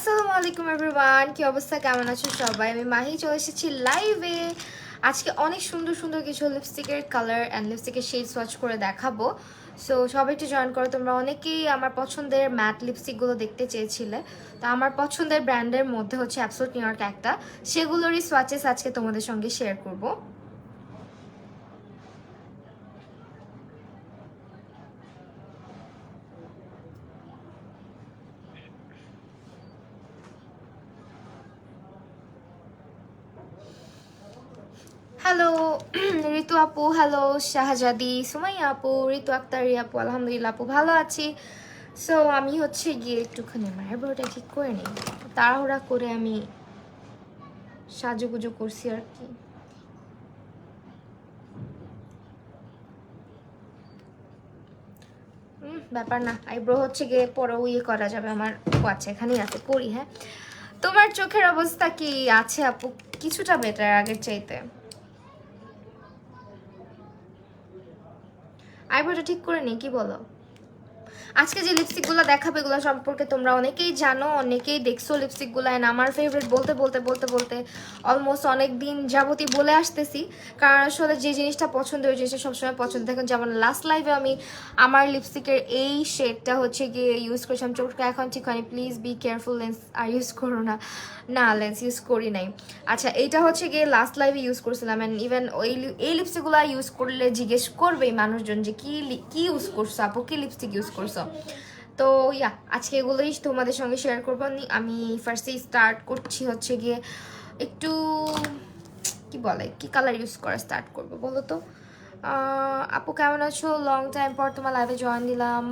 আসসালামু আলাইকুম এভরিওয়ান, কি অবস্থা, কেমন আছো সবাই? আমি মাহি চলে এসেছি লাইভে। আজকে অনেক সুন্দর সুন্দর কিছু লিপস্টিকের কালার অ্যান্ড লিপস্টিকের শেড সোয়াচ করে দেখাবো। সো সবাই একটু জয়েন করো। তোমরা অনেকেই আমার পছন্দের ম্যাট লিপস্টিকগুলো দেখতে চেয়েছিলে, তো আমার পছন্দের ব্র্যান্ডের মধ্যে হচ্ছে অ্যাবসোলিউট নিউইয়র্ক একটা, সেগুলোরই সোয়াচেস আজকে তোমাদের সঙ্গে শেয়ার করবো। হ্যালো ঋতু আপু, হ্যালো শাহজাদি, সুমাইয়া আপু, ঋতু আক্তারি আপু, আলহামদুলিল্লাহ আপু ভালো আছি। সো আমি হচ্ছে গিয়ে একটুখানি আমার হেয়ারটা ঠিক করে নিই, তাড়াহুড়া করে আমি সাজুগুজু করছি আর কি। ব্যাপার না, আইব্রো হচ্ছে গিয়ে পরেও ইয়ে করা যাবে আমার। ও আচ্ছা, এখানেই আছে, করি। হ্যাঁ, তোমার চোখের অবস্থা কি আছে আপু? কিছুটা বেটার আগের চাইতে। আইব্রোটা ঠিক করে নিই, কি বলো? আজকে যে লিপস্টিকগুলো দেখাবে এগুলো সম্পর্কে তোমরা অনেকেই জানো, অনেকেই দেখছো লিপস্টিকগুলো। অ্যান্ড আমার ফেভারিট বলতে বলতে বলতে বলতে অলমোস্ট অনেক দিন যাবতই বলে আসতেছি, কারণ আসলে যে জিনিসটা পছন্দ ওই জিনিসটা সবসময় পছন্দ। দেখুন, যেমন লাস্ট লাইভে আমি আমার লিপস্টিকের এই শেডটা হচ্ছে গিয়ে ইউজ করেছিলাম, চোখটা এখন ঠিক হয়নি, প্লিজ বি কেয়ারফুল, লেন্স আর ইউজ করো না। না, লেন্স ইউজ করি নাই। আচ্ছা, এইটা হচ্ছে গিয়ে লাস্ট লাইভে ইউজ করছিলাম। অ্যান্ড ইভেন এই লিপস্টিকগুলো ইউজ করলে জিজ্ঞেস করবেই মানুষজন যে কি ইউজ করছো আপু, কি লিপস্টিক ইউজ করছো। তো ইয়া, আজকে এগুলোই তোমাদের সঙ্গে শেয়ার করবো। আমি ফার্স্টেই স্টার্ট করছি হচ্ছে গিয়ে একটু কি বলে, কি কালার ইউজ করা স্টার্ট করবো বলো তো? আপু কেমন আছো? লং টাইম পর তোমার লাইভে জয়েন দিলাম।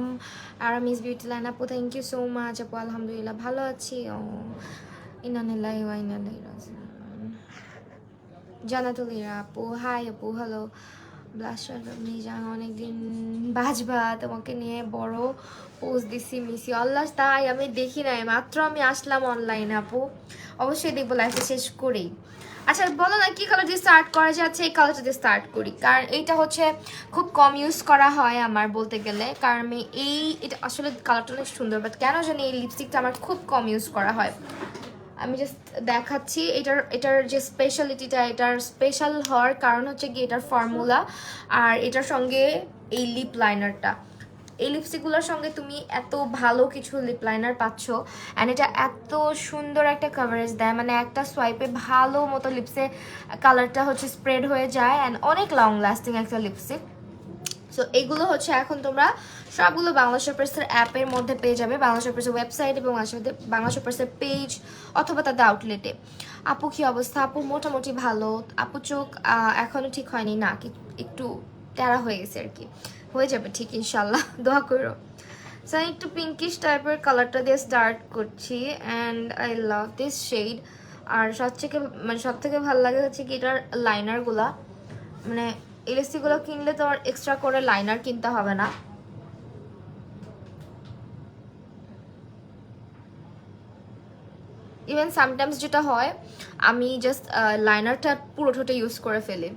আর মিস বিউটি লাইন আপু, থ্যাংক ইউ সো মাচ আপু, আলহামদুলিল্লাহ ভালো আছি। ও ইনানিল্লাহি ওয়া ইন্না ইলাইহি রাজিউন। জানাতুলিরা আপু, হাই আপু, হ্যালো। ব্লাশার মিজান, অনেকদিন বাজবা তোমাকে নিয়ে বড় পোজ দিছি, মিসি আল্লাহ। তাই আমি দেখি নাই, মাত্র আমি আসলাম অনলাইনে আপু, অবশ্যই দেখবো লাইফে শেষ করেই। আচ্ছা বলো না, কি কালার দিয়ে স্টার্ট করা যাচ্ছে? এই কালারটা দিয়ে স্টার্ট করি, কারণ এইটা হচ্ছে খুব কম ইউজ করা হয় আমার বলতে গেলে। কারণ আমি এটা আসলে কালারটা অনেক সুন্দর, বাট কেন জানি এই লিপস্টিকটা আমার খুব কম ইউজ করা হয়। আমি জাস্ট দেখাচ্ছি এটার যে স্পেশালিটিটা, এটার স্পেশাল হওয়ার কারণ হচ্ছে কি এটার ফর্মুলা, আর এটার সঙ্গে এই লিপ লাইনারটা। এই লিপস্টিকগুলোর সঙ্গে তুমি এত ভালো কিছু লিপ লাইনার পাচ্ছ, অ্যান্ড এটা এত সুন্দর একটা কাভারেজ দেয়, মানে একটা সোয়াইপে ভালো মতো লিপসে কালারটা হচ্ছে স্প্রেড হয়ে যায়, অ্যান্ড অনেক লং লাস্টিং একটা লিপস্টিক। সো এইগুলো হচ্ছে এখন তোমরা সবগুলো বাংলা শপার্সের অ্যাপের মধ্যে পেয়ে যাবে, বাংলা শপার্সের ওয়েবসাইট এবং বাংলা শপার্সের পেজ অথবা তাদের আউটলেটে। আপু কি অবস্থা? আপু মোটামুটি ভালো। আপু চোখ এখনও ঠিক হয়নি, না কি একটু ট্যারা হয়ে গেছে আর কি, হয়ে যাবে ঠিক ইনশাল্লাহ, দোয়া করো। সো আমি একটু পিঙ্কিশ টাইপের কালারটা দিয়ে স্টার্ট করছি, and I love this shade. আর সব থেকে ভালো লাগে হচ্ছে কি এটার লাইনারগুলা, মানে এই লিপস্টিকগুলো কিনলে তোমার এক্সট্রা করে লাইনার কিনতে হবে না। ইভেন সামটাইমস যেটা হয়, আমি জাস্ট লাইনারটা পুরো ঠোঁটে ইউজ করে ফেলি।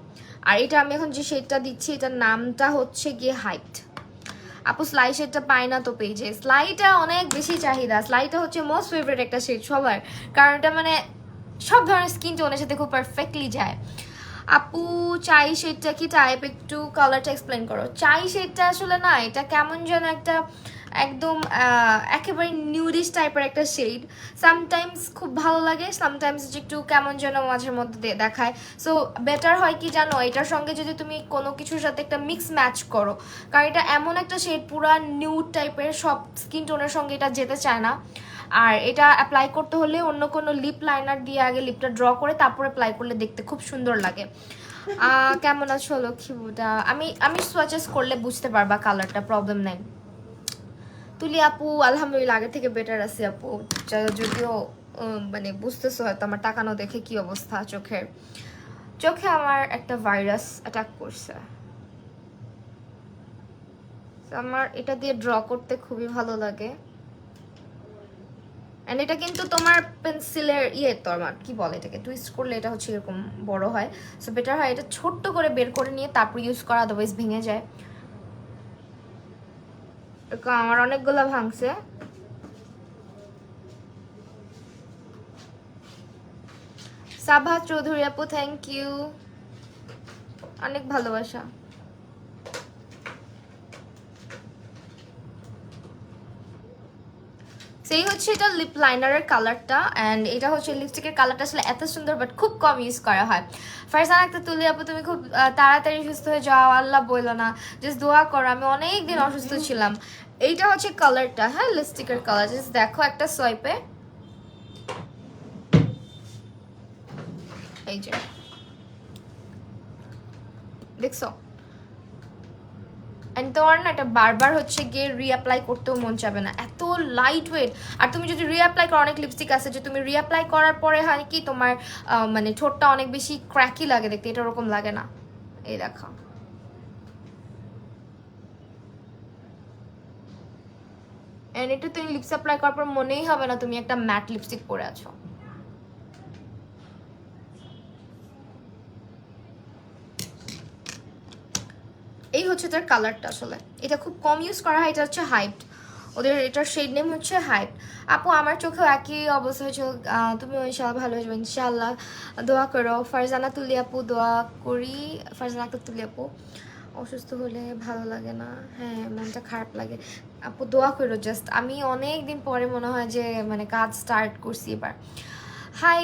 আর এটা আমি এখন যে শেডটা দিচ্ছি এটার নামটা হচ্ছে গিয়ে হাইট। আপু স্লাই শেডটা পাই না তো পেজে। স্লাইটা অনেক বেশি চাহিদা, স্লাইটা হচ্ছে মোস্ট ফেভারিট একটা শেড সবার, কারণ এটা মানে সব ধরনের স্কিন টোনের সাথে খুব পারফেক্টলি যায়। আপু চাই শেডটা কি টাইপ, একটু কালারটা এক্সপ্লেন করো। চাই শেডটা আসলে না, এটা কেমন যেন একটা একদম একেবারে নিউডিশ টাইপের একটা শেড। সামটাইমস খুব ভালো লাগে, সামটাইমস একটু কেমন যেন মাঝের মধ্যে দেখায়। সো বেটার হয় কি জানো, এটার সঙ্গে যদি তুমি কোনো কিছুর সাথে একটা মিক্স ম্যাচ করো, কারণ এটা এমন একটা শেড পুরা নিউড টাইপের, সব স্কিন টোনের সঙ্গে এটা যেতে চায় না। আর এটা অ্যাপ্লাই করতে হলে অন্য কোনো লিপ লাইনার দিয়ে আগে লিপটা ড্র করে তারপর অ্যাপ্লাই করলে দেখতে খুব সুন্দর লাগে। কেমন আছো লক্ষ্মীবুটা? আমি আমি সোয়াচেস করলে বুঝতে পারবা কালারটা, প্রবলেম নাই। তুলি আপু আলহামদুলিল্লাহ আগের থেকে বেটার আছি আপু, যদিও মানে বুঝতেছো হয়তো আমার তাকানো দেখে কি অবস্থা চোখের। চোখে আমার একটা ভাইরাস অ্যাটাক করছে। আমার এটা দিয়ে ড্র করতে খুবই ভালো লাগে। অ্যান্ড এটা কিন্তু তোমার পেন্সিলের তোমার কি বলে এটাকে, টুইস্ট করলে এটা হচ্ছে এরকম বড় হয়। সো বেটার হয় এটা ছোট্ট করে বের করে নিয়ে তারপর ইউজ করা, আদারওয়াইজ ভেঙে যায়। আমার অনেকগুলো ভাঙছে। সাভা চৌধুরী আপু থ্যাংক ইউ, অনেক ভালোবাসা। সেই হচ্ছে এটা লিপ লাইনারের কালারটা, অ্যান্ড এটা হচ্ছে লিপস্টিকের কালারটা আসলে এত সুন্দর বাট খুব কম ইউজ করা হয়। ফারজানা একটা তুলি আপু তুমি খুব তাড়াতাড়ি সুস্থ হয়ে যাও, আল্লাহ বললো না, জাস্ট দোয়া করো, আমি অনেক দিন অসুস্থ ছিলাম। এইটা হচ্ছে কালারটা, হ্যাঁ লিপস্টিকের কালার, জাস্ট দেখো একটা সোয়াইপে, এই যে দেখছো, এন্ড তোমার না এটা বারবার হচ্ছে গিয়ে রিঅ্যাপ্লাই করতেও মন চাবে না, এত লাইট ওয়েট। আর তুমি যদি রিঅ্যাপ্লাই করো, অনেক লিপস্টিক আছে যে তুমি রিঅ্যাপ্লাই করার পরে হয় কি তোমার মানে ঠোঁটটা অনেক বেশি ক্র্যাকি লাগে দেখতে, এটা ওরকম লাগে না। এই দেখো, এন্ড এটা তুমি লিপস অ্যাপ্লাই করার পর মনেই হবে না তুমি একটা ম্যাট লিপস্টিক পরে আছো। এই হচ্ছে তার কালারটা, আসলে এটা খুব কম ইউজ করা হয়, এটা হচ্ছে হাইপড, ওদের এটার শেড নেম হচ্ছে হাইপ। আপু আমার চোখেও একই অবস্থা হয়েছে, তুমিও ইনশাল্লাহ ভালো হয়ে যাবে ইনশাল্লাহ, দোয়া করো। ফারজানা তুলি আপু দোয়া করি, ফারজানা একটা তুলি আপু অসুস্থ হলে ভালো লাগে না, হ্যাঁ মনটা খারাপ লাগে আপু, দোয়া করো জাস্ট। আমি অনেক দিন পরে মনে হয় যে মানে কাজ স্টার্ট করছি এবার। হাই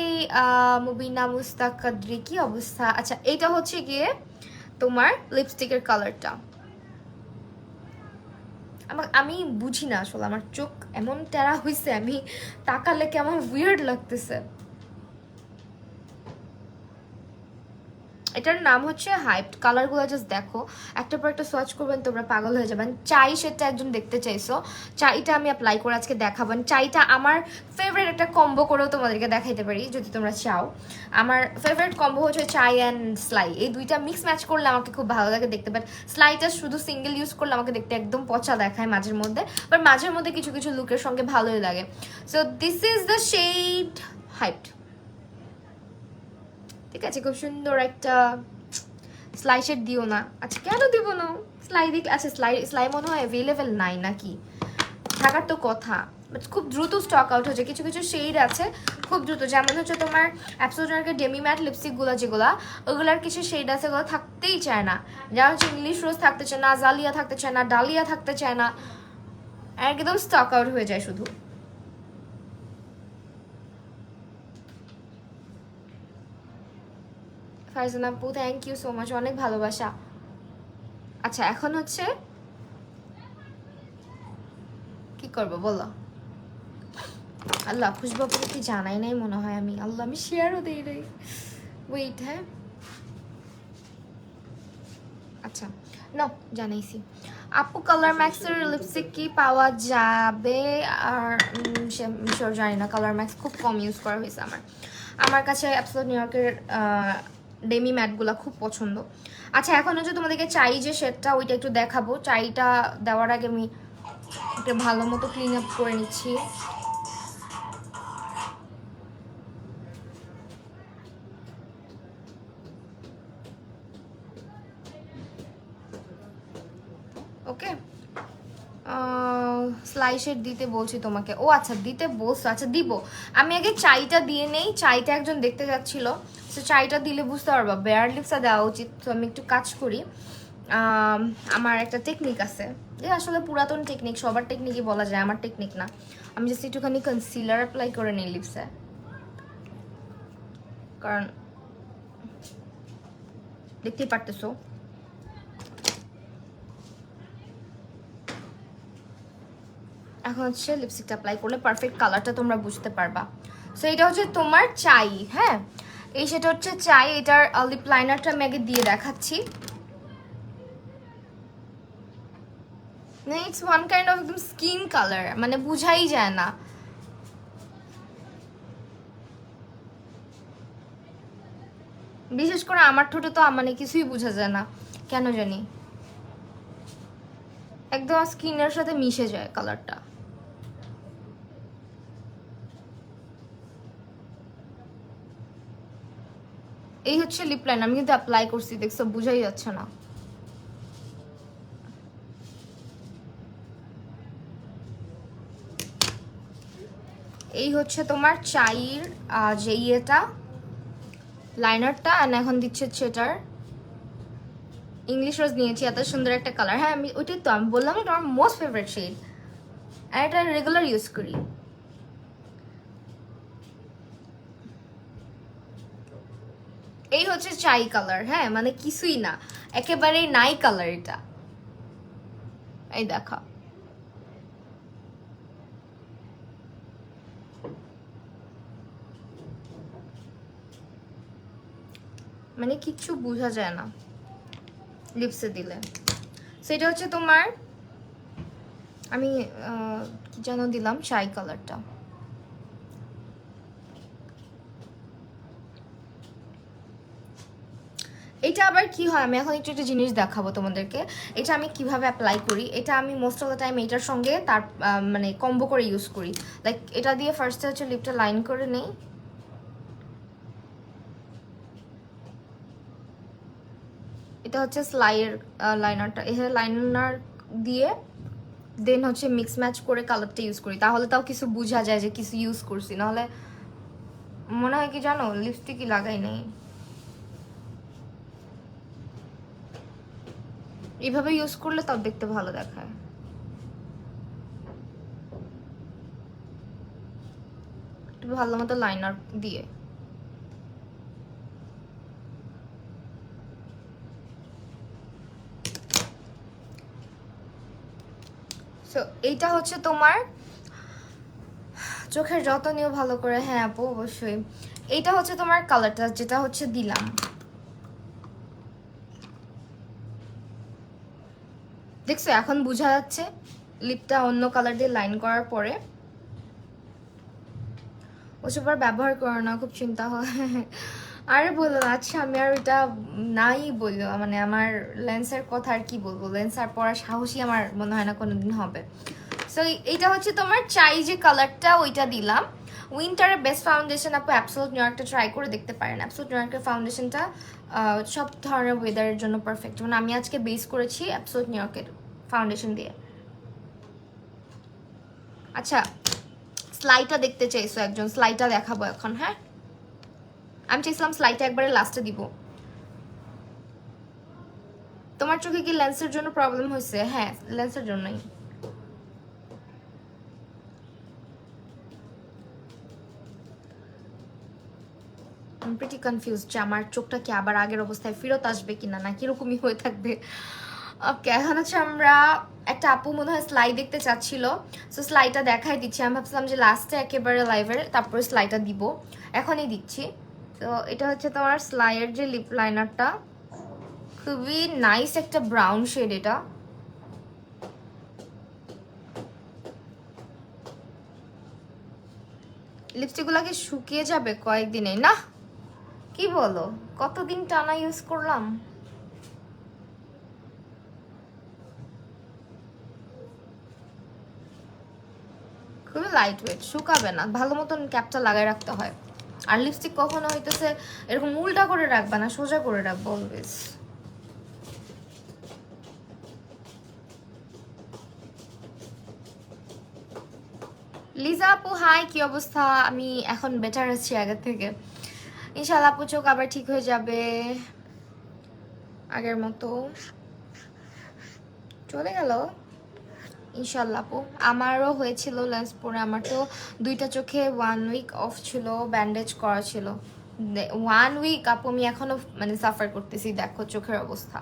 মুবিনা মুস্তাক কাদরি, কি অবস্থা? আচ্ছা এটা হচ্ছে গিয়ে তোমার লিপস্টিকের কালারটা। আমি বুঝি না আসলে, আমার চোখ এমন টেরা হয়েছে, আমি তাকালে কেমন উইয়ার্ড লাগতেছে। এটার নাম হচ্ছে হাইপড, কালারগুলো জাস্ট দেখো, একটার পর একটা সোয়াচ করবেন তোমরা পাগল হয়ে যাবেন। চাই সেটা একজন দেখতে চাইছো, চাইটা আমি অ্যাপ্লাই করে আজকে দেখাবেন। চাইটা আমার ফেভারিট একটা কম্বো করেও তোমাদেরকে দেখাইতে পারি যদি তোমরা চাও। আমার ফেভারিট কম্বো হচ্ছে চাই অ্যান্ড স্লাই, এই দুইটা মিক্স ম্যাচ করলে আমাকে খুব ভালো লাগে দেখতে, বাট স্লাইটা শুধু সিঙ্গেল ইউজ করলে আমাকে দেখতে একদম পচা দেখায় মাঝের মধ্যে, বাট মাঝের মধ্যে কিছু কিছু লুকের সঙ্গে ভালোই লাগে। So this is the shade hyped, ঠিক আছে? খুব সুন্দর একটা স্লাইসের দিও না, আচ্ছা কেন দিব না, স্লাই দিক, আচ্ছা স্লাই মনে হয় অ্যাভেলেবেল নাই নাকি, থাকার তো কথা, বাট খুব দ্রুত স্টক আউট হচ্ছে। কিছু কিছু শেড আছে খুব দ্রুত, যেমন হচ্ছে তোমার অ্যাবসোলুটের ডেমি ম্যাট লিপস্টিকগুলো যেগুলো, ওগুলার কিছু শেড আছে ওগুলো থাকতেই চায় না, যেমন হচ্ছে ইংলিশ রোজ থাকতে চায় না, জালিয়া থাকতে চায় না, ডালিয়া থাকতে চায় না, একদম স্টক আউট হয়ে যায় শুধু। ফারজানা আপু থ্যাংক ইউ সো মাচ, অনেক ভালোবাসা। আচ্ছা এখন হচ্ছে কি করবো বলো? আল্লাহ খুশবাবুকে কি জানাই নাই মনে হয় আমি, আল্লাহ আমি শেয়ারও দিই নাই, ওয়েট হ্যাঁ, আচ্ছা না জানাইছি। আপু কালার ম্যাক্সের লিপস্টিক কি পাওয়া যাবে? আর শিওর জানি না, কালার ম্যাক্স খুব কম ইউজ করা হয়েছে আমার, আমার কাছে অ্যাবসোলিউট নিউ ইয়র্কের ডেমি ম্যাটগুলো খুব পছন্দ। আচ্ছা এখন হচ্ছে তোমাদেরকে চাই যে শেডটা ওইটা একটু দেখাবো, চাইটা দেওয়ার আগে আমি একটা ভালো মতো ক্লিন আপ করে নিচ্ছি। ওকে স্লাইসের দিতে বলছি তোমাকে, ও আচ্ছা দিতে বলছো, আচ্ছা দিব। আমি আগে চাইটা দিয়ে নেই, চাইটা একজন দেখতে যাচ্ছিল, সো চাইটা দিলে বুঝতে পারবা বেয়ার লিপসটা দেওয়া উচিত। তো আমি একটু কাজ করি, আমার একটা টেকনিক আছে, যে আসলে পুরাতন টেকনিক, সবার টেকনিকই বলা যায়, আমার টেকনিক না। আমি জাস্ট একটুখানি কনসিলার অ্যাপ্লাই করে নিই লিপসে, কারণ দেখতেই পারতেছো এখন হচ্ছে লিপস্টিকটা অ্যাপ্লাই করলে পারফেক্ট কালারটা তোমরা বুঝতে পারবা। সো এটা হচ্ছে তোমার চাই, হ্যাঁ এই সেটা হচ্ছে চাই, এটার লিপ লাইনারটা আমি আগে দিয়ে দেখাচ্ছি। ইটস ওয়ান কাইন্ড অফ একদম স্কিন কালার, মানে বুঝাই যায় না। বিশেষ করে আমার ঠোঁটে তো মানে কিছুই বোঝা যায় না কেন জানি, একদম স্কিনের সাথে মিশে যায় কালারটা। এই হচ্ছে লিপ লাইন, আমি কিন্তু অ্যাপ্লাই করছি, দেখছো বুঝাই যাচ্ছে না। এই হচ্ছে তোমার চাইর যে ইয়েটা, লাইনারটা আর এখন দিচ্ছে সেটার ইংলিশ রোজ নিয়েছি, এত সুন্দর একটা কালার। হ্যাঁ আমি ওইটাই তো আমি বললাম এটা আমার মোস্ট ফেভারিট শেড, আর এটা রেগুলার ইউজ করি। এই হচ্ছে চাই কালার, হ্যাঁ মানে কিছুই না, একেবারেই নাই কালার এটা। এই দেখা, মানে কিচ্ছু বোঝা যায় না লিপসে দিলে। সেটা হচ্ছে তোমার, আমি কি যেন দিলাম, চাই কালারটা। এটা আবার কি হয়, আমি এখন একটু একটা জিনিস দেখাবো তোমাদেরকে। এটা আমি কিভাবে অ্যাপ্লাই করি, এটা আমি মোস্ট অফ দ্য টাইম এটার সঙ্গে তার মানে কম্বো করে ইউজ করি। লাইক এটা দিয়ে ফার্স্টে হচ্ছে লিপটা লাইন করে নেই, এটা হচ্ছে স্লাইয়ের লাইনারটা, এখানে লাইনার দিয়ে দেন হচ্ছে মিক্স ম্যাচ করে কালারটা ইউজ করি, তাহলে তাও কিছু বোঝা যায় যে কিছু ইউজ করছি, নাহলে মনে হয় কি জানো লিপস্টিকই লাগাই নেই। এইভাবে ইউজ করলে তাও দেখতে ভালো দেখায়। একটু ভালো মতো লাইনার দিয়ে সো এইটা হচ্ছে তোমার চোখের যত্ন নিও ভালো করে। হ্যাঁ আপু অবশ্যই। এইটা হচ্ছে তোমার কালারটা যেটা হচ্ছে দিলাম, দেখছো এখন বোঝা যাচ্ছে লিপটা অন্য কালার দিয়ে লাইন করার পরে। ওসব আর ব্যবহার করো না, খুব চিন্তা হয়। আরে বললো আচ্ছা আমি আর ওইটা নাই বললো, মানে আমার লেন্সের কথা আর কি বলবো, লেন্স আর পরার সাহসী আমার মনে হয় না কোনোদিন হবে। সো এইটা হচ্ছে তোমার চাই যে কালারটা, ওইটা দিলাম। উইন্টারের বেস্ট ফাউন্ডেশন আপু অ্যাবসোলুট নিউ ইয়র্কটা ট্রাই করে দেখতে পারেন। অ্যাবসোলুট নিউ ইয়র্কের ফাউন্ডেশনটা সব ধরনের ওয়েদারের জন্য পারফেক্ট। মানে আমি আজকে বেস করেছি অ্যাবসোলুট নিউ ইয়র্কের ফাউন্ডেশন দিয়ে। আচ্ছা স্লাইডটা দেখতে চাইছো একজন, স্লাইডটা দেখাবো এখন। হ্যাঁ আমি চাইছিলাম স্লাইডটা একবারে লাস্টে দিব। তোমার চোখে কি লেন্সের জন্য প্রবলেম হয়েছে? হ্যাঁ লেন্সের জন্যই। আমি প্রিটি কনফিউজড যে আমার চোখটা কি আবার আগের অবস্থায় ফেরত আসবে কিনা, না কিরকমই হয়ে থাকবে। ওকে এখন হচ্ছে আমরা একটা আপু মনে হয় স্লাইড দেখতে চাচ্ছিল, সো স্লাইডটা দেখাই দিচ্ছি। আমি ভাবছিলাম যে লাস্টে একেবারে লাইভের তারপরে স্লাইডটা দিব, এখনই দিচ্ছি। তো এটা হচ্ছে তোমার স্লাইয়ের যে লিপ লাইনারটা, খুবই নাইস একটা ব্রাউন শেড। এটা লিপস্টিকগুলোকে শুকিয়ে যাবে কয়েকদিনে না, কি বলো কতদিন টানা ইউজ করলাম। খুবই লাইট ওয়েট, শুকাবে না, ভালো মতন ক্যাপটা লাগাই রাখতে হয়। আর লিপস্টিক কখনো হইতেছে এরকম উল্টা করে রাখবা না, সোজা করে রাখবো অলওয়েজ। লিজা আপু হাই, কি অবস্থা? আমি এখন বেটার আছি আগের থেকে, ইনশাল্লাহ আপু চোখ আবার ঠিক হয়ে যাবে আগের মতো। চলে গেল ইনশাল্লাহ আপু। আমারও হয়েছিল লেন্স পরে, আমার তো দুইটা চোখে 1 উইক অফ ছিল, ব্যান্ডেজ করা ছিল 1 উইক আপু। আমি এখনো মানে সাফার করতেছি, দেখো চোখের অবস্থা।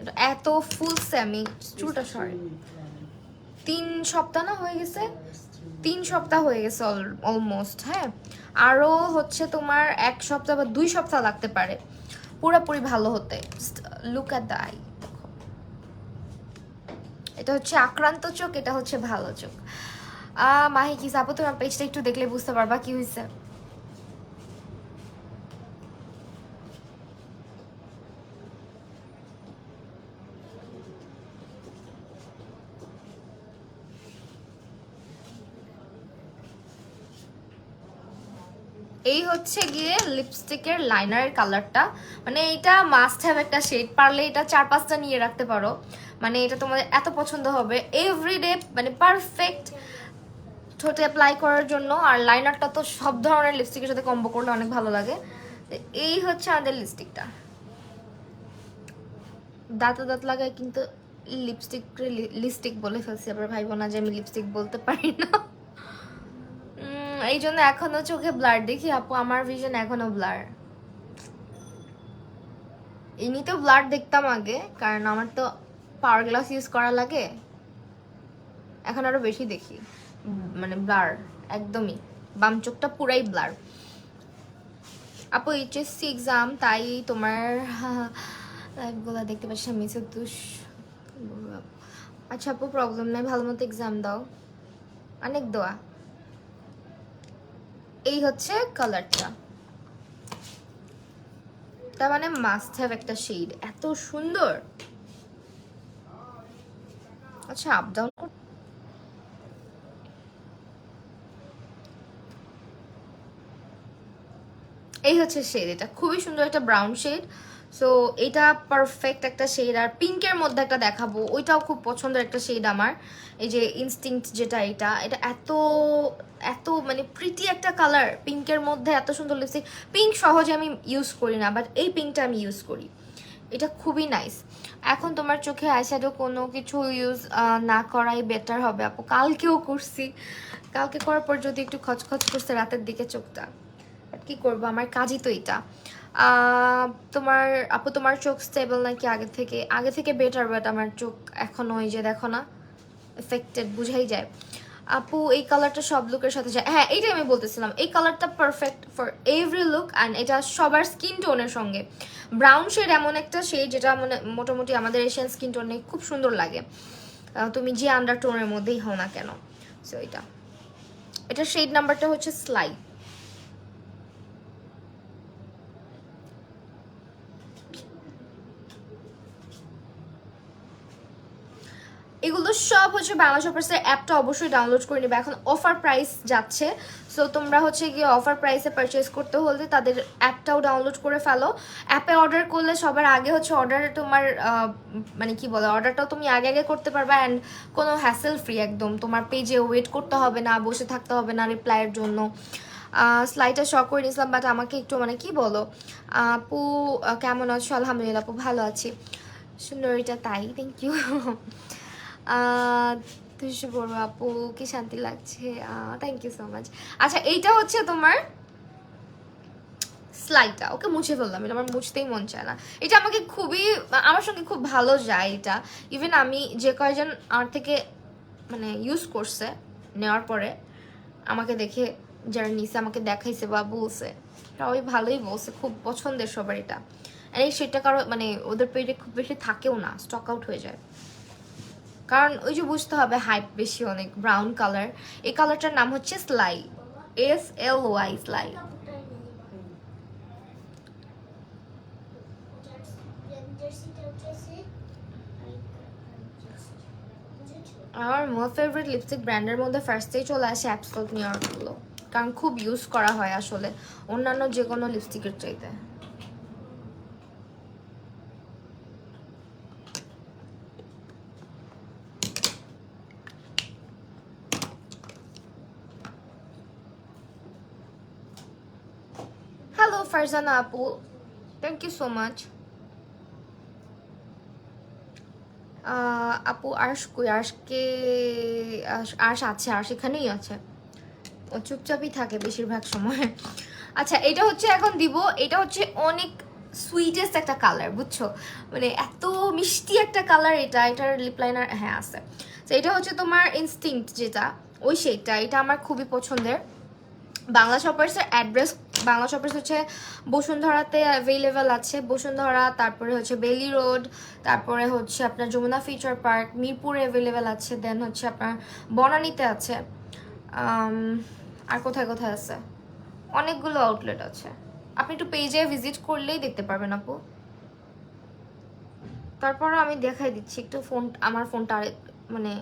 এটা এত ফুলছে, আমি চুলটা সরি 3 সপ্তাহ না হয়ে গেছে, 3 সপ্তাহ হয়ে গেছে অলমোস্ট। হ্যাঁ আরও হচ্ছে তোমার 1 সপ্তাহ বা 2 সপ্তাহ লাগতে পারে পুরোপুরি ভালো হতে। লুক অ্যাট দ্য আই, এটা হচ্ছে আক্রান্ত চোখ, এটা হচ্ছে ভালো চোখ। মাহি কি আপু তোমার পেজটা একটু দেখলে বুঝতে পারবা কি হয়েছে। এই হচ্ছে গিয়ে লিপস্টিকের লাইনারের কালারটা, মানে এটা মাস্ট হ্যাভ একটা শেড, পারলে এটা 4-5টা নিয়ে রাখতে পারো, মানে এটা তোমাদের এত পছন্দ হবে এভরিডে, মানে পারফেক্ট ঠোঁটে অ্যাপ্লাই করার জন্য। আর লাইনারটা তো সব ধরনের লিপস্টিকের সাথে কম্বো করলে অনেক ভালো লাগে। এই হচ্ছে আমাদের লিপস্টিকটা। দাঁত লাগায় কিন্তু লিপস্টিক বলে ফেলছি, আবার ভাইবো না যে আমি লিপস্টিক বলতে পারি না। এই জন্য এখনো চোখে ব্লার দেখি আপু, আমার ভিশন এখনো ব্লার। এমনিতেও ব্লার দেখতাম আগে, কারণ আমার তো পাওয়ার গ্লাস ইউজ করা লাগে, এখন আরো বেশি দেখি মানে ব্লার একদমই, বাম চোখটা পুরাই ব্লার। আপু এইচএসসি এক্সাম, তাই তোমার লাইভগুলো দেখতে পাচ্ছি মিসে দুষ। আচ্ছা আপু প্রবলেম নাই, ভালো মতো এক্সাম দাও, অনেক দোয়া। এই হচ্ছে কালারটা, তার মানে মাস্ট হ্যাভ একটা শেড, এত সুন্দর। আচ্ছা আপ ডাউন, এই হচ্ছে শেড, এটা খুবই সুন্দর একটা ব্রাউন শেড। সো এটা পারফেক্ট একটা শেড। আর পিঙ্কের মধ্যে একটা দেখাবো, ওইটাও খুব পছন্দের একটা শেড আমার, এই যে ইনস্টিংক্ট যেটা, এটা এটা এত এত মানে প্রিটি একটা কালার, পিঙ্কের মধ্যে এত সুন্দর লিপস্টিক। পিঙ্ক সহজে আমি ইউজ করি না, বাট এই পিঙ্কটা আমি ইউজ করি, এটা খুবই নাইস। এখন তোমার চোখে আইশ্যাডো কোনো কিছু ইউজ না করাই বেটার হবে আপু, কালকেও করছি, কালকে করার পর যদি একটু খচখচ করছে রাতের দিকে চোখটা, কি করবো, আমার কাজই তো এটা। তোমার আপু তোমার চোখ স্টেবল নাকি আগে থেকে বেটার, বাট আমার চোখ এখনো ওই যে দেখো না এফেক্টেড, বুঝাই যায়। আপু এই কালারটা সব লুকের সাথে যায়, হ্যাঁ এইটাই আমি বলতেছিলাম, এই কালারটা perfect for every look, and এটা সবার স্কিন টোনের সঙ্গে। ব্রাউন শেড এমন একটা শেড যেটা মানে মোটামুটি আমাদের এশিয়ান স্কিন টোনে খুব সুন্দর লাগে, তুমি যে আন্ডার টোনের মধ্যেই হও না কেন। সো এটা শেড নাম্বারটা হচ্ছে স্লাইড। এগুলো সব হচ্ছে বাংলা শপার্সের অ্যাপটা অবশ্যই ডাউনলোড করে নেবে, এখন অফার প্রাইস যাচ্ছে। সো তোমরা হচ্ছে গিয়ে অফার প্রাইসে পারচেস করতে হলে তাদের অ্যাপটাও ডাউনলোড করে ফেলো। অ্যাপে অর্ডার করলে সবার আগে হচ্ছে অর্ডার তোমার মানে কি বলে, অর্ডারটাও তুমি আগে আগে করতে পারবে, অ্যান্ড কোনো হ্যাসেল ফ্রি একদম, তোমার পেজে ওয়েট করতে হবে না, বসে থাকতে হবে না রিপ্লাইয়ের জন্য। স্লাইডটা শখ করে নিয়েছিলাম, বাট আমাকে একটু মানে কি বলো আপু কেমন আছো? আলহামদুলিল্লাহ আপু ভালো আছি, সুন্দরীটা তাই, থ্যাংক ইউ। তুষি বড় আপু কি শান্তি লাগছে, থ্যাংক ইউ সো মাচ। আচ্ছা এইটা হচ্ছে তোমার স্লাইডটা, ওকে মুছে ফেললাম, এটা আমার মুছতেই মন চায় না। এটা আমাকে খুবই, আমার সঙ্গে খুব ভালো যায় এটা। ইভেন আমি যে কয়জন আমার থেকে মানে ইউজ করছে, নেওয়ার পরে আমাকে দেখে যারা নিছে আমাকে দেখাইছে বা বলছে, সবাই ভালোই বলছে, খুব পছন্দের সবার এটা। আর এই সেটা কারো মানে ওদের পেজে খুব বেশি থাকেও না, স্টক আউট হয়ে যায়, কারণ ওই যে বুঝতে হবে হাইপ বেশি অনেক। ব্রাউন কালার, এই কালারটার নাম হচ্ছে স্লাই, SLY স্লাই। আমার মোর ফেভারিট লিপস্টিক ব্র্যান্ডের মধ্যে ফার্স্টেই চলে আসে অ্যাবসোলুট নিউ ইয়র্কগুলো, কারণ খুব ইউজ করা হয় আসলে অন্যান্য যে কোনো লিপস্টিকের চাইতে। হ্যালো ফারজানা আপু, থ্যাংক ইউ সো মাচ। আপু আর্শ কই, আর্শকে আর্শ আছে, আর্শ এখানেই আছে, ও চুপচাপই থাকে বেশিরভাগ সময়। আচ্ছা এটা হচ্ছে এখন দিব, এটা হচ্ছে অনেক সুইটেস্ট একটা কালার, বুঝছো, মানে এত মিষ্টি একটা কালার এটা, এটার লিপ লাইনার হ্যাঁ আছে। তো এটা হচ্ছে তোমার ইনস্টিংক্ট যেটা, ওই শেডটা, এটা আমার খুবই পছন্দের। বাংলা শপার্সের অ্যাড্রেস, বাংলা শপার্স হচ্ছে বসুন্ধরাতে অ্যাভেলেবেল আছে, বসুন্ধরা, তারপরে হচ্ছে বেলি রোড, তারপরে হচ্ছে আপনার যমুনা ফিউচার পার্ক, মিরপুরে অ্যাভেলেবেল আছে, দেন হচ্ছে আপনার বনানীতে আছে, আর কোথায় কোথায় আছে, অনেকগুলো আউটলেট আছে, আপনি একটু পেজে ভিজিট করলেই দেখতে পারবেন আপু। তারপরে আমি দেখাই দিচ্ছি একটু, আমার ফোনটা মানে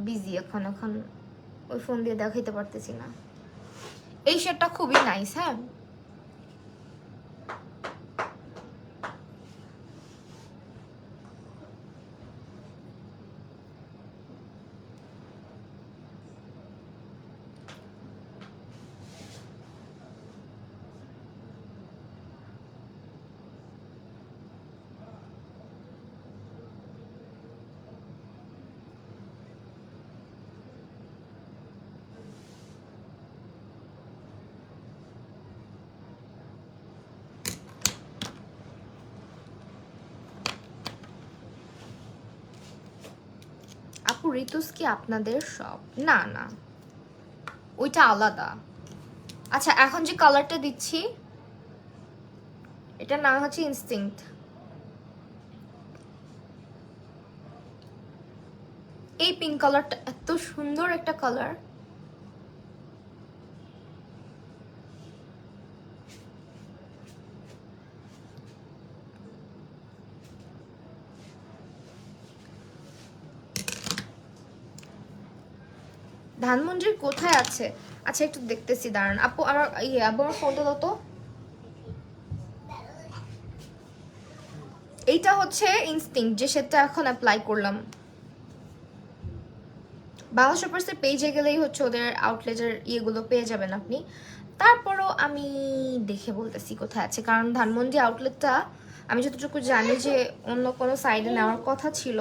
বিজি এখন ওই ফোন দিয়ে দেখাইতে পারতেছি না। এই শেডটা খুবই নাইস, হ্যাঁ আপু ঋতুস কি আপনাদের সব? না না, ওইটা আলাদা। আচ্ছা এখন যে কালারটা দিচ্ছি এটা নাম হচ্ছে ইনস্টিংক্ট। এই পিঙ্ক কালারটা এত সুন্দর একটা কালার। ধানমন্ডির কোথায় আছে? আচ্ছা একটু দেখতেছি, দাঁড়ান আপু। আমার আপু আমার ফোনটা দাও তো। এইটা হচ্ছে ইনস্টিংক্ট, যে সেটা এখন অ্যাপ্লাই করলাম। বাংলা শপার্সের পেজে গেলেই হচ্ছে ওদের আউটলেটের ইয়েগুলো পেয়ে যাবেন আপনি। তারপরও আমি দেখে বলতেছি কোথায় আছে, কারণ ধানমন্ডি আউটলেটটা আমি যতটুকু জানি যে অন্য কোনো সাইডে নেওয়ার কথা ছিল,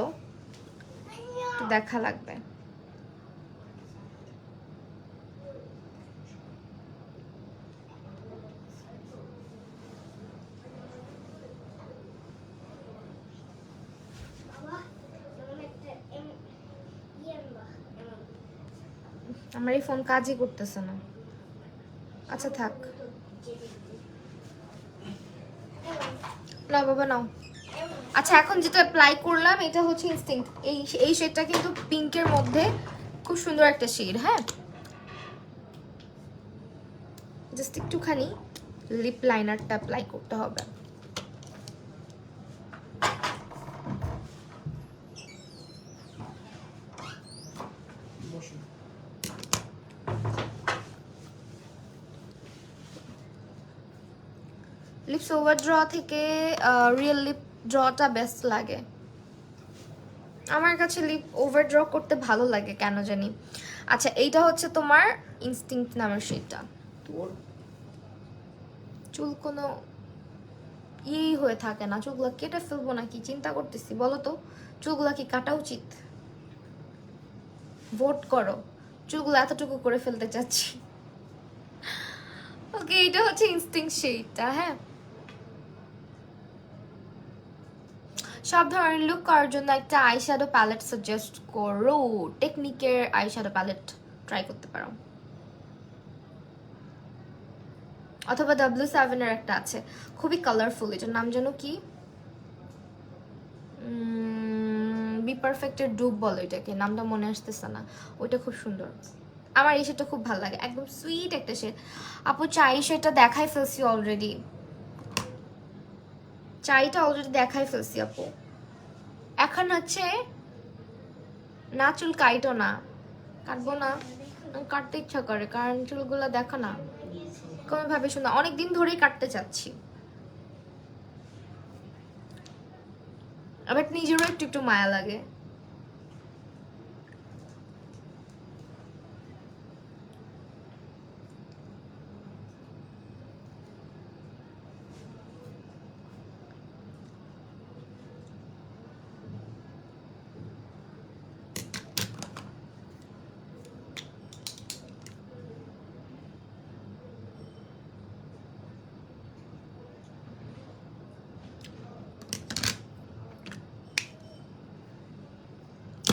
একটু দেখা লাগবে। আমার এই ফোন কাজই করতেছে না। আচ্ছা থাক, না বাবা নাও। আচ্ছা এখন যেটা অ্যাপ্লাই করলাম এটা হচ্ছে ইনস্টিংক্ট। এই শেডটা কিন্তু পিঙ্কের মধ্যে খুব সুন্দর একটা শেড। হ্যাঁ, জাস্ট একটুখানি লিপ লাইনারটা অ্যাপ্লাই করতে হবে। লিপস ওভার ড্র থেকে রিয়েল লিপ ড্রটা বেস্ট লাগে আমার কাছে। লিপ ওভার ড্র করতে ভালো লাগে কেন জানি। আচ্ছা এইটা হচ্ছে তোমার ইনস্টিংক্ট নামের শেডটা। চুল কোনো ইয়েই হয়ে থাকে না, চুলগুলো কেটে ফেলবো নাকি চিন্তা করতেছি। বলো তো চুলগুলো কি কাটা উচিত? ভোট করো। চুলগুলো এতটুকু করে ফেলতে চাচ্ছি। ওকে, এটা হচ্ছে ইনস্টিংক্ট শেডটা। হ্যাঁ, সব ধরনের লুক করার জন্য একটা আইশ্যাডো প্যালেট সাজেস্ট করো। টেকনিকের আইশ্যাডো প্যালেট ট্রাই করতে পারো, অথবা W7 এর একটা আছে খুবই কালারফুল, এটার নাম যেন কি, বি পারফেক্টের ডুব বলো এটাকে, নামটা মনে আসতেছে না। ওইটা খুব সুন্দর, আমার এই শেডটা খুব ভালো লাগে, একদম সুইট একটা শেড। আপু চাই সেটা দেখাই ফেলছি অলরেডি, চাইটা অলরেডি দেখাই ফেলছি আপু। এখন হচ্ছে না চুল কাইটো না, কাটবো না, কাটতে ইচ্ছা করে কারণ চুলগুলো দেখো না কোনো ভাবে সুন্দর, অনেকদিন ধরেই কাটতে চাচ্ছি। আবার নিজেরও একটু একটু মায়া লাগে।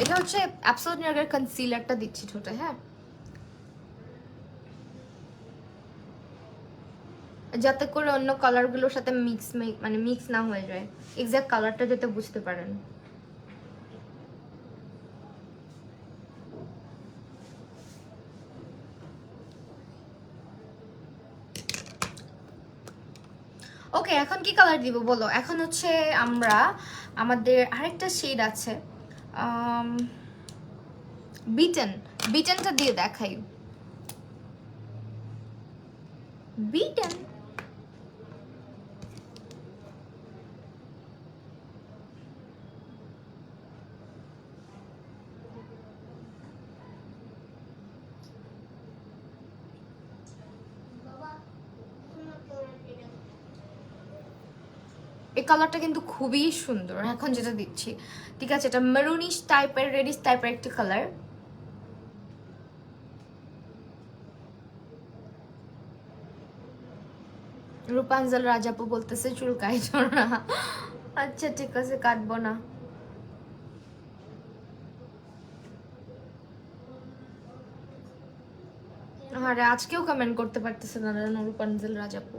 এটা হচ্ছে অ্যাবসোলিউট নিউইয়র্কের কনসিলারটা দিচ্ছি ঠোঁটে। হ্যাঁ, যাতে করে অন্য কালারগুলোর সাথে মানে মিক্স না হয়ে যায়, এক্সাক্ট কালারটা যাতে বুঝতে পারেন। ওকে, এখন কি কালার দিব বলো? এখন হচ্ছে আমরা আমাদের আরেকটা শেড আছে, বিটেন, বিটেনটা দিয়ে দেখাই। বিটেন এই কালারটা কিন্তু খুবই সুন্দর এখন যেটা দিচ্ছি। ঠিক আছে, এটা মেরুনিশ টাইপের, রেডিশ টাইপের একটা কালার। রূপাঞ্জল রাজাপু বলতেছে চুল কাটবো না। আচ্ছা ঠিক আছে, কাটবো না। আরে আজকেও কমেন্ট করতে পারতেছে না নুরুপাঞ্জেল রাজাপু।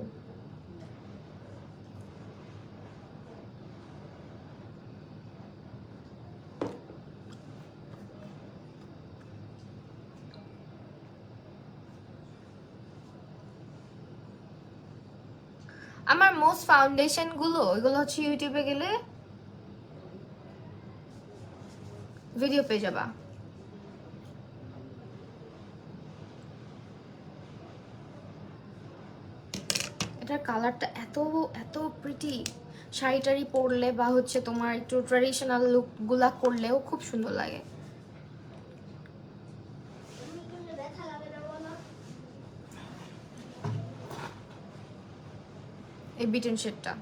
আমার মোস্ট ফাউন্ডেশন গুলো এগুলো হচ্ছে ইউটিউবে গেলে ভিডিও পেয়ে যাবা। এটার কালারটা এত এত প্রিটি, শাড়ি টাড়ি পরলে বা হচ্ছে তোমার একটু ট্র্যাডিশনাল লুক গুলা করলেও খুব সুন্দর লাগে। এই বিটন শেডটা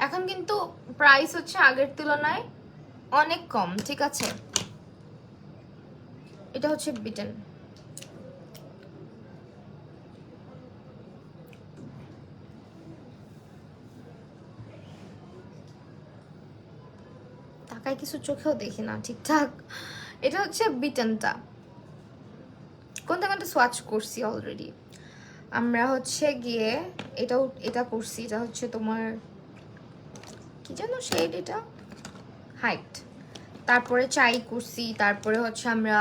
এখন কিন্তু প্রাইস হচ্ছে আগের তুলনায় অনেক কম, ঠিক আছে? এটা হচ্ছে বিটেন। তাকায় কিছু চোখেও দেখি না ঠিকঠাক। এটা হচ্ছে বিটেনটা, কোনটা কোনটা সোয়াচ করছি অলরেডি। আমরা হচ্ছে গিয়ে এটা করছি, এটা হচ্ছে তোমার কি জানো শেড, এটা হাইট। তারপরে চাই করছি, তারপরে হচ্ছে আমরা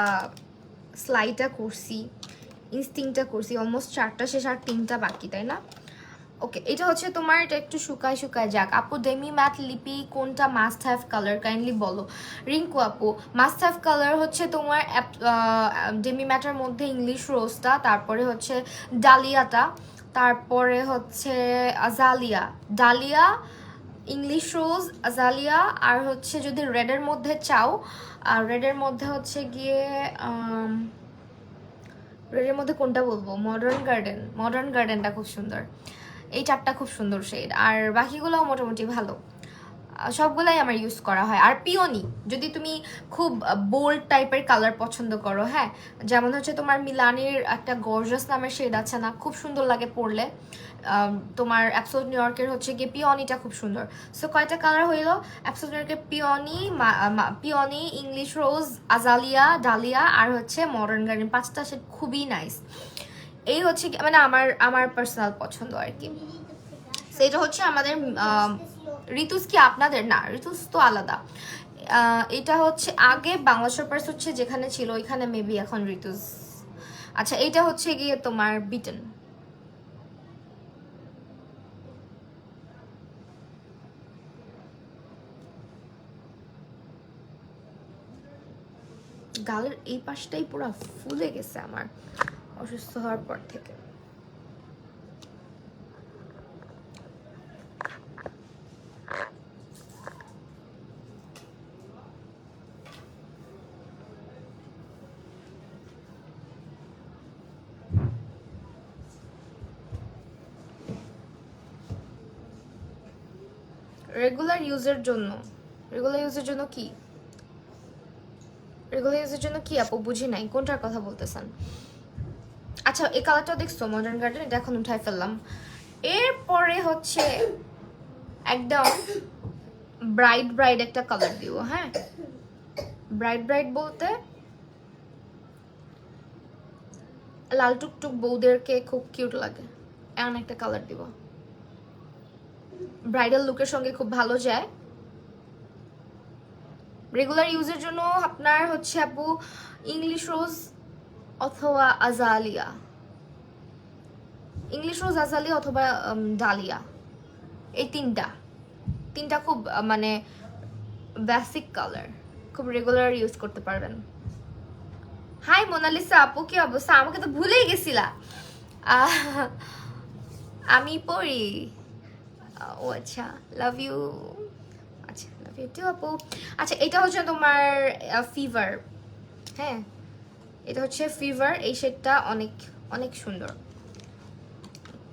স্লাইটা করছি, ইনস্টিংটা করছি। অলমোস্ট 4টা শেষ, আর 3টা বাকি, তাই না? ওকে, এটা হচ্ছে তোমার, এটা একটু শুকায় শুকায় যাক। আপু ডেমি ম্যাট লিপি কোনটা মাস্ট হ্যাভ কালার কাইন্ডলি বলো। রিঙ্কু আপু, মাস্ট হ্যাভ কালার হচ্ছে তোমার ডেমি ম্যাটের মধ্যে ইংলিশ রোজটা, তারপরে হচ্ছে ডালিয়াটা, তারপরে হচ্ছে আজালিয়া, ডালিয়া, ইংলিশ রোজ, আজালিয়া, আর হচ্ছে যদি রেডের মধ্যে চাও, আর রেডের মধ্যে হচ্ছে গিয়ে রেডের মধ্যে কোনটা বলবো, মডার্ন গার্ডেনটা খুব সুন্দর। এই 4টা খুব সুন্দর শেড, আর বাকিগুলোও মোটামুটি ভালো, সবগুলাই আমার ইউজ করা হয়। আর পিওনি, যদি তুমি খুব বোল্ড টাইপের কালার পছন্দ করো, হ্যাঁ, যেমন হচ্ছে তোমার মিলানির একটা গর্জাস নামের শেড আছে না, খুব সুন্দর লাগে পরলে। তোমার অ্যাবসোলুট নিউ ইয়র্কের হচ্ছে গিয়ে পিওনিটা খুব সুন্দর। সো কয়টা কালার হইলো, অ্যাবসোলুট নিউ ইয়র্কের পিওনি, ইংলিশ রোজ, আজালিয়া, ডালিয়া, আর হচ্ছে মডার্ন গার্ডেন, 5টা শেড খুবই নাইস। এই হচ্ছে মানে আমার পার্সোনাল পছন্দ আর কি। সেটা হচ্ছে আমাদের ঋতুস কি আপনাদের? না, ঋতুস তো আলাদা। এটা হচ্ছে আগে বাংলা শপার্স হচ্ছে যেখানে ছিল ওইখানে মেবি এখন ঋতুস। আচ্ছা, এইটা হচ্ছে গিয়ে তোমার বিটেন। গালের এই পাশটাই পুরো ফুলে গেছে আমার অসুস্থ হওয়ার পর থেকে। রেগুলার ইউজের জন্য কি? রেগুলার ইউজের জন্য কি আপু, বুঝি নাই কোনটার কথা বলতেছেন। আচ্ছা, এই কালারটা দেখছো মডার্ন গার্ডেন, এটা এখন উঠাই ফেললাম। এরপরে হচ্ছে একদম ব্রাইট একটা কালার দিব, হ্যাঁ। ব্রাইট বলতে লাল টুকটুক বউদেরকে খুব কিউট লাগে, এমন একটা কালার দিব, ব্রাইডাল লুকের সঙ্গে খুব ভালো যায়। রেগুলার ইউজের জন্য আপনার হচ্ছে আপু ইংলিশ রোজ অথবা আজালিয়া, অথবা ডালিয়া, এই তিনটা খুব মানে বেসিক কালার, খুব রেগুলার ইউজ করতে পারবেন। হাই মোনালিসা আপু, কি অবস্থা? আমাকে তো ভুলেই গেছিলা। আমি পড়ি। ও আচ্ছা, লাভ ইউ। আচ্ছা, লাভ ইউ টু আপু। আচ্ছা, এটা হচ্ছে তোমার ফিভার, হ্যাঁ, এটা হচ্ছে ফিভার। এই শেডটা অনেক অনেক সুন্দর।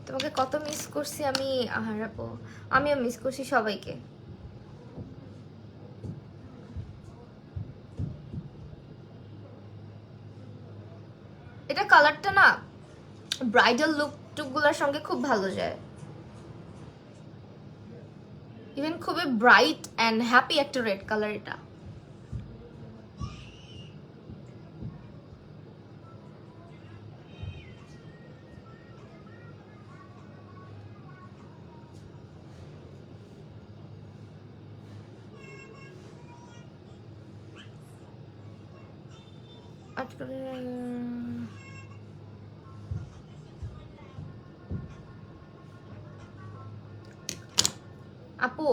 তোমাকে কত মিস করছি আমি, আহার আপু, আমিও মিস করছি সবাইকে। ব্রাইডাল লুক টুকগুলোর সঙ্গে খুব ভালো যায়। ইভেন খুবই ব্রাইট অ্যান্ড হ্যাপি একটা রেড কালার এটা। আপু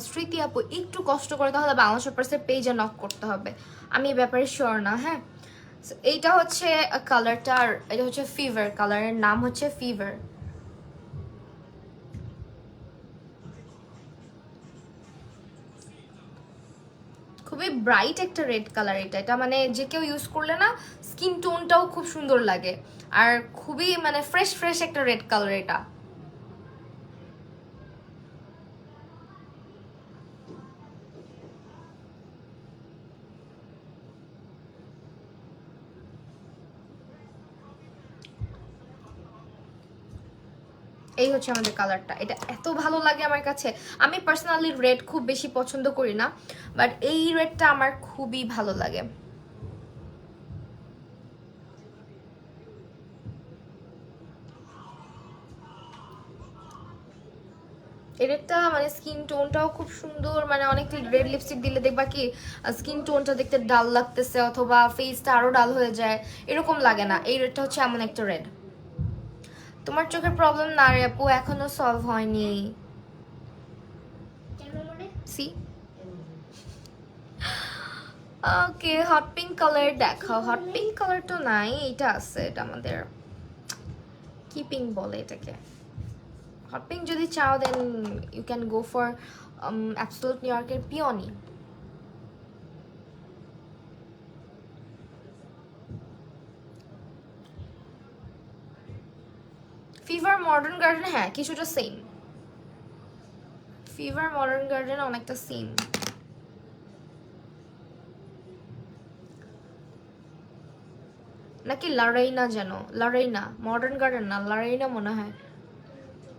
স্মৃতি আপু একটু কষ্ট করে তাহলে বাংলা শপার্সের পেজে নক করতে হবে, আমি এই ব্যাপারে শিওর না। হ্যাঁ, এইটা হচ্ছে কালারটার, এটা হচ্ছে ফিভার, কালারের নাম হচ্ছে ফিভার। খুবই ব্রাইট একটা রেড কালার এটা। এটা মানে যে কেউ ইউজ করলে না স্কিন টোনটাও খুব সুন্দর লাগে, আর খুবই মানে ফ্রেশ ফ্রেশ একটা রেড কালার এটা। এই হচ্ছে আমাদের কালারটা, এটা এত ভালো লাগে আমার কাছে। আমি পার্সোনালি রেড খুব বেশি পছন্দ করি না, বাট এই রেডটা আমার খুবই ভালো লাগে। এই রেডটা মানে স্কিন টোনটাও খুব সুন্দর, মানে অনেক রেড লিপস্টিক দিলে দেখবা কি স্কিন টোনটা দেখতে ডাল লাগতেছে অথবা ফেসটা আরো ডাল হয়ে যায়, এরকম লাগে না। এই রেডটা হচ্ছে এমন একটা রেড। তোমার চোখের প্রবলেম না রে আপু, এখনো সলভ হয়নি। সি ওকে, হট পিঙ্ক কালার দেখাও। হট পিঙ্ক কালার তো নাই, এটা আছে, এটা আমাদের কি পিঙ্ক বলে এটাকে। হট পিঙ্ক যদি চাও then you can go for absolute New ইয়র্কের পিওনি। ফিভার মডার্ন গার্ডেন, হ্যাঁ কিছুটা সেম। ফিভার মডার্ন গার্ডেন অনেকটা সেম। নাকি লারাইনা, যেন লারাইনা, মডার্ন গার্ডেন না, লারাইনা মনে হয়,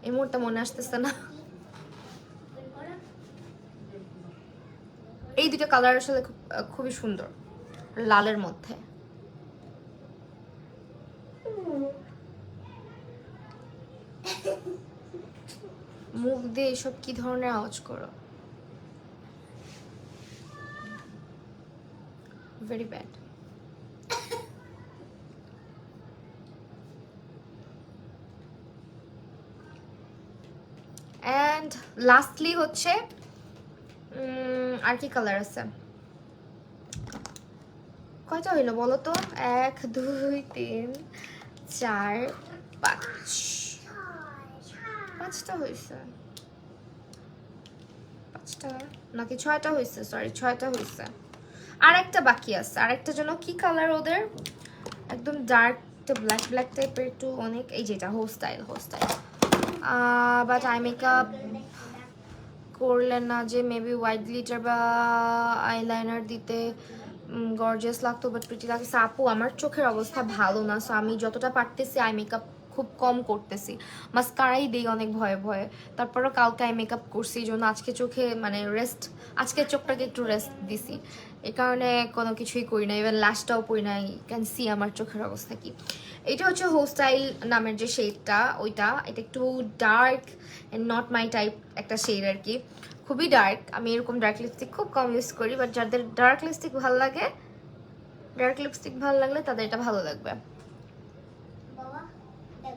এই মুহূর্তে মনে আসতেছে না। এই দুটো কালার আসলে খুবই সুন্দর লালের মধ্যে। মুখ দিয়ে এসব কি ধরনের আওয়াজ করো, ভেরি ব্যাড। অ্যান্ড লাস্টলি হচ্ছে আর কি কালার আছে, কয়টা হইলো বলো তো? 1 2 3 4 5, 5টা হয়েছে, 5টা নাকি 6টা হয়েছে, সরি 6টা হয়েছে। আর একটা বাকি আছে, আর একটা জন্য কি কালার ওদের, একদম ডার্ক ব্ল্যাক ব্ল্যাক টাইপের একটু অনেক, এই যেটা হো স্টাইল, হো স্টাইল। বাট আই মেকআপ করলেন না যে মেবি হোয়াইট গ্লিটার বা আইলাইনার দিতে গর্জিয়াস লাগতো, বাট প্রিটি লাগছে। আপু আমার চোখের অবস্থা ভালো না, সো আমি যতটা পারতেছি আই মেকআপ খুব কম করতেছি, মাস্কারাই দিই অনেক ভয়ে ভয়ে। তারপরও কালকে আই মেকআপ করছি, এই জন্য আজকে চোখে মানে রেস্ট, আজকে চোখটাকে একটু রেস্ট দিছি, এই কারণে কোনো কিছুই করি না, ইভেন লাশটাও পরি নাই। ক্যান সি আমার চোখের অবস্থা কি। এটা হচ্ছে হো স্টাইল নামের যে শেডটা, ওইটা এটা একটু dark and not my type একটা শেড আর কি, খুবই ডার্ক। আমি এরকম ডার্ক লিপস্টিক খুব কম ইউজ করি, বাট যাদের ডার্ক লিপস্টিক ভালো লাগে, ডার্ক লিপস্টিক ভালো লাগলে তাদের এটা ভালো লাগবে,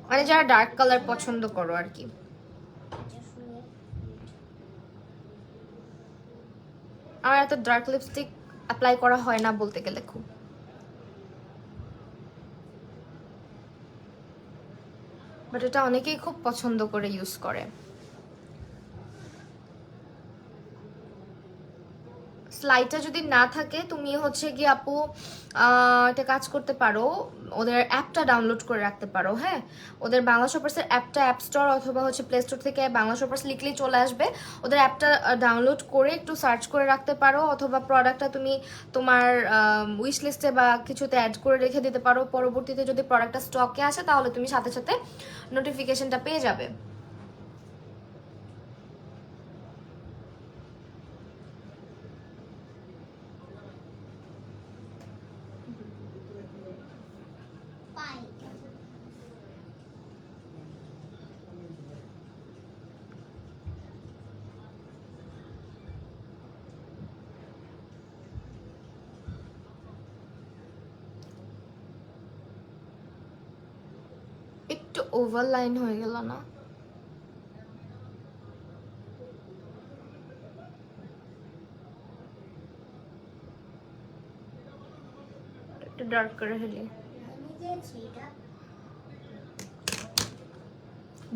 মানে যারা ডার্ক কালার পছন্দ করো আর কি। আমার এত ডার্ক লিপস্টিক অ্যাপ্লাই করা হয় না বলতে গেলে খুব, বাট এটা অনেকেই খুব পছন্দ করে ইউজ করে। স্লাইডটা যদি না থাকে তুমি হচ্ছে কি আপু একটা কাজ করতে পারো, ওদের অ্যাপটা ডাউনলোড করে রাখতে পারো। হ্যাঁ, ওদের বাংলা শপার্সের অ্যাপটা অ্যাপ স্টোর অথবা হচ্ছে প্লে স্টোর থেকে বাংলা শপার্স লিখলেই চলে আসবে। ওদের অ্যাপটা ডাউনলোড করে একটু সার্চ করে রাখতে পারো, অথবা প্রোডাক্টটা তুমি তোমার উইশ লিস্টে বা কিছুতে অ্যাড করে রেখে দিতে পারো। পরবর্তীতে যদি প্রোডাক্টটা স্টকে আসে তাহলে তুমি সাথে সাথে নোটিফিকেশনটা পেয়ে যাবে। একটু ওভারলাইন হয়ে গেল না? একটু ডার্ক করে ফেলি।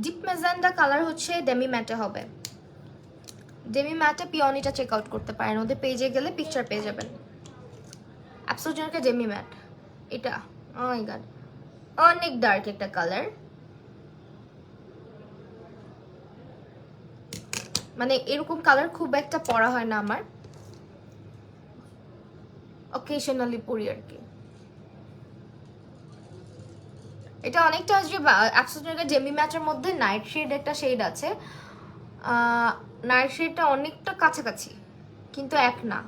ডিপ ম্যাজেন্ডা কালার হচ্ছে ডেমি ম্যাটে হবে। ডেমি ম্যাটে পিওনিটা চেক আউট করতে পারেন, ওদের পেজে গেলে পিকচার পেয়ে যাবেন। অ্যাবসোলিউটলি ডেমি ম্যাট এটা। ও মাই গড, অনেক ডার্ক একটা কালার। মানে এরকম কালার খুব একটা পরা হয় না আমার, অকেশনালি পরি আর কি। এটা অনেকটা আসবে অ্যাবসোলিউটলি ডেমি ম্যাটের মধ্যে নাইট শেড একটা শেড আছে। নাইট শেডটা অনেকটা কাছাকাছি, কিন্তু এক না,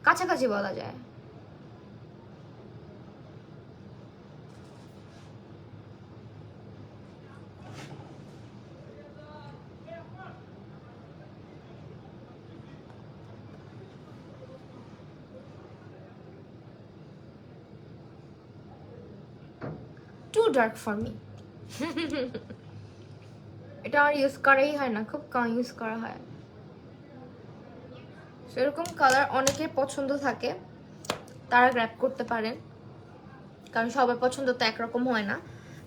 কাছাকাছি বলা যায়। Too dark for me. এটা আমার ইউজ করাই হয় না, খুব কম ইউজ করা হয়। সেরকম কালার অনেকের পছন্দ থাকে, তারা গ্র্যাব করতে পারেন, কারণ সবার পছন্দ তো একরকম হয় না।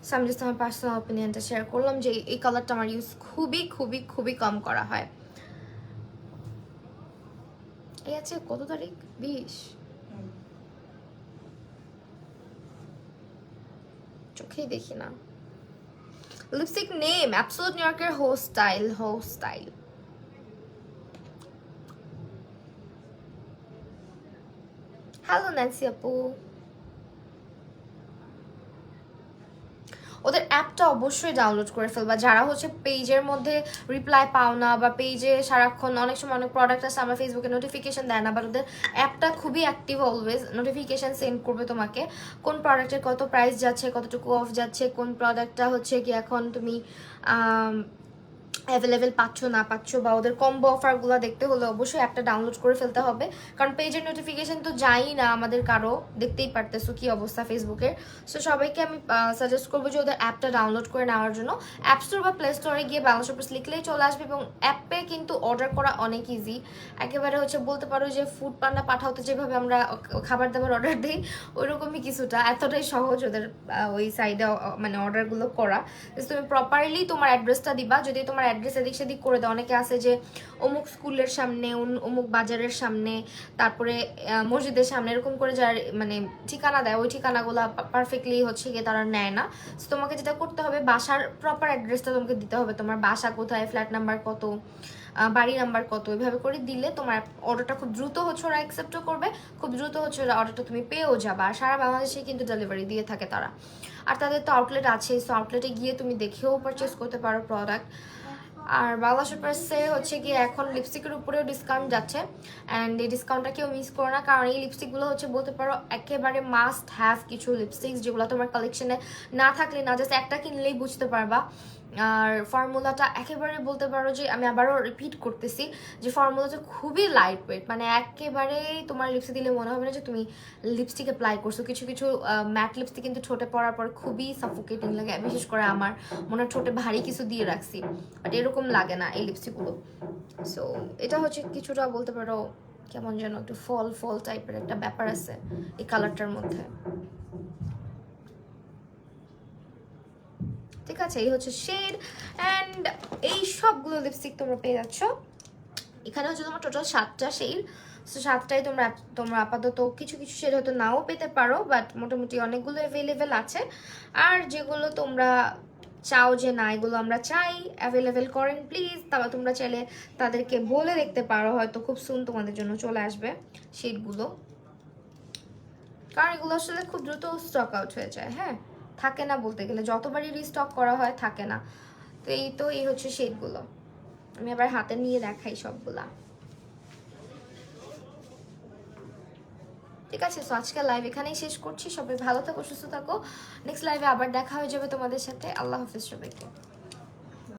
সো আমি জাস্ট আমার পার্সোনাল অপিনিয়নটা শেয়ার করলাম যে এই কালারটা আমার ইউজ খুবই খুবই খুবই কম করা হয়। এই আছে কত তারিখ? 20। চোখেই দেখি না। লিপস্টিক নেম অ্যাবসোলিউট নিউ ইয়র্কের হো স্টাইল। হো স্টাইল। হ্যালো ন্যান্সি আপু। ওদের অ্যাপটা অবশ্যই ডাউনলোড করে ফেলবা, যারা হচ্ছে পেজের মধ্যে রিপ্লাই পাও না, বা পেজে সারাক্ষণ অনেক সময় অনেক প্রোডাক্ট আছে আমার ফেসবুকে নোটিফিকেশন দেয় না, বাট ওদের অ্যাপটা খুবই অ্যাক্টিভ, অলওয়েজ নোটিফিকেশন সেন্ড করবে তোমাকে কোন প্রোডাক্টের কত প্রাইস যাচ্ছে, কতটুকু অফ যাচ্ছে, কোন প্রোডাক্টটা হচ্ছে কি এখন তুমি অ্যাভেলেবেল পাচ্ছ না পাচ্ছ, বা ওদের কম্বো অফারগুলো দেখতে হলে অবশ্যই অ্যাপটা ডাউনলোড করে ফেলতে হবে। কারণ পেজের নোটিফিকেশন তো যাই না আমাদের কারো, দেখতেই পারতেছো কি অবস্থা ফেসবুকের। সো সবাইকে আমি সাজেস্ট করবো যে ওদের অ্যাপটা ডাউনলোড করে নেওয়ার জন্য। অ্যাপ স্টোর বা প্লে স্টোরে গিয়ে বাংলা শপার্স লিখলেই চলে আসবে, এবং অ্যাপে কিন্তু অর্ডার করা অনেক ইজি। একেবারে হচ্ছে বলতে পারো যে ফুড পান্ডা পাঠাতে যেভাবে আমরা খাবার দাবার অর্ডার দিই ওইরকমই কিছুটা, এতটাই সহজ ওদের ওই সাইডে মানে অর্ডারগুলো করা। তুমি প্রপারলি তোমার অ্যাড্রেসটা দিবা, যদি তোমার অ্যাড্রেস এদিক সেদিক করে দেয়, অনেকে আছে যে অমুক স্কুলের সামনে, অমুক বাজারের সামনে, তারপরে মসজিদের সামনে, এরকম করে যার মানে ঠিকানা দেয়, ওই ঠিকানাগুলো পারফেক্টলি হচ্ছে গিয়ে তারা নেয় না। তো তোমাকে যেটা করতে হবে, বাসার প্রপার অ্যাড্রেসটা তোমাকে দিতে হবে, তোমার বাসা কোথায়, ফ্ল্যাট নাম্বার কত, বাড়ি নাম্বার কত, এইভাবে করে দিলে তোমার অর্ডারটা খুব দ্রুত হচ্ছে ওরা অ্যাকসেপ্টও করবে, খুব দ্রুত হচ্ছে ওরা অর্ডারটা তুমি পেয়েও যাবা। আর সারা বাংলাদেশে কিন্তু ডেলিভারি দিয়ে থাকে তারা। আর তাদের তো আউটলেট আছে, সো আউটলেটে গিয়ে তুমি দেখেও পারচেস করতে পারো প্রোডাক্ট। আর বাংলা শপার্সে হচ্ছে গিয়ে এখন লিপস্টিকের উপরেও ডিসকাউন্ট যাচ্ছে, অ্যান্ড এই ডিসকাউন্টটা কেউ মিস করো না, কারণ এই লিপস্টিকগুলো হচ্ছে বলতে পারো একেবারে মাস্ট হ্যাভ কিছু লিপস্টিক্স, যেগুলো তোমার কালেকশনে না থাকলে না, জাস্ট একটা কিনলেই বুঝতে পারবা। আর ফর্মুলাটা একেবারে বলতে পারো যে, আমি আবারও রিপিট করতেছি যে ফর্মুলাটা খুবই লাইট ওয়েট, মানে একেবারেই তোমার লিপস্টিক দিলে মনে হবে না যে তুমি লিপস্টিক অ্যাপ্লাই করছো। কিছু কিছু ম্যাট লিপস্টিক কিন্তু ঠোঁটে পরার পর খুবই সাফোকেটিং লাগে, বিশেষ করে আমার মনে হয় ঠোঁটে ভারী কিছু দিয়ে রাখছি, বাট এরকম লাগে না এই লিপস্টিকগুলো। সো এটা হচ্ছে কিছুটা বলতে পারো কেমন যেন একটু ফল ফল টাইপের একটা ব্যাপার আছে এই কালারটার মধ্যে। ঠিক আছে, এই হচ্ছে শেড, অ্যান্ড এই সবগুলো লিপস্টিক তোমরা পেয়ে যাচ্ছ এখানে। হচ্ছে তোমার টোটাল 7টা শেড, সো 7টাই তোমরা তোমরা আপাতত কিছু কিছু শেড হয়তো নাও পেতে পারো, বাট মোটামুটি অনেকগুলো অ্যাভেলেবেল আছে। আর যেগুলো তোমরা চাও যে না এগুলো আমরা চাই অ্যাভেলেবেল করেন প্লিজ, তারপর তোমরা চাইলে তাদেরকে বলে দেখতে পারো, হয়তো খুব সুন তোমাদের জন্য চলে আসবে শেডগুলো। কারণ এগুলো আসলে খুব দ্রুত স্টক আউট হয়ে যায়, হ্যাঁ থাকে না, বলতে গেলে যতবারই রিস্টক করা হয় থাকে না। তো এই হচ্ছে শেডগুলো, আমি আবার হাতে নিয়ে দেখাই সবগুলা। ঠিক আছে, সো আজকে লাইভ এখানেই শেষ করছি। সবাই ভালো থাকো, সুস্থ থাকো। নেক্সট লাইভে আবার দেখা হয়ে যাবে তোমাদের সাথে। আল্লাহ হাফিজ সবাইকে।